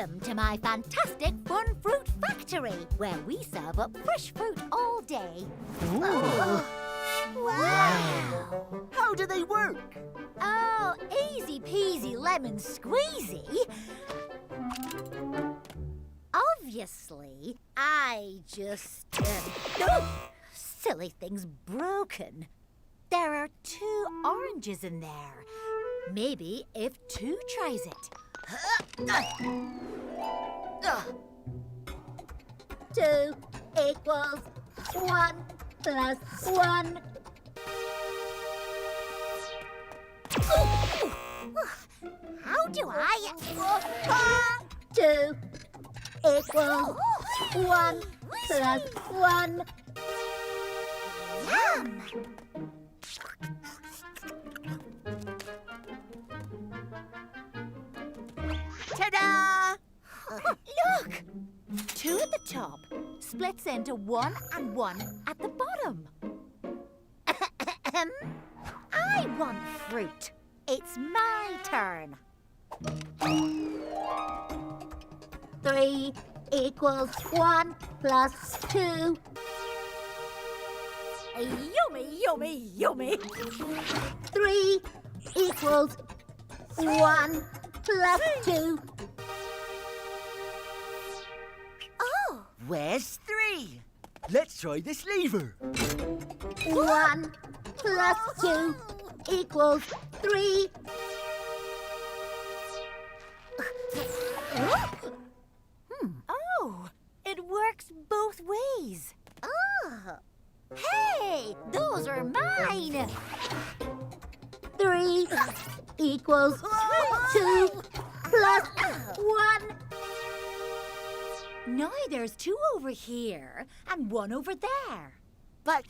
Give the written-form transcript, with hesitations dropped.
Welcome to my fantastic fun fruit factory, where we serve up fresh fruit all day. Wow! How do they work? Oh, easy peasy lemon squeezy. Obviously, I just... silly thing's broken. There are 2 oranges in there. Maybe if 2 tries it. 2 equals 1 plus 1. How do I... 2 equals 1 plus 1. Yum! Ta-da! Look! 2 at the top splits into 1 and 1 at the bottom. I want fruit. It's my turn. 3 equals 1 plus 2. Yummy, yummy, yummy. 3 equals 1 plus 2. Oh! Where's 3? Let's try this lever. 1 plus 2 equals 3. Oh, it works both ways. Oh. Hey, those are mine. 3 equals 2 plus 1. Now there's 2 over here and 1 over there. But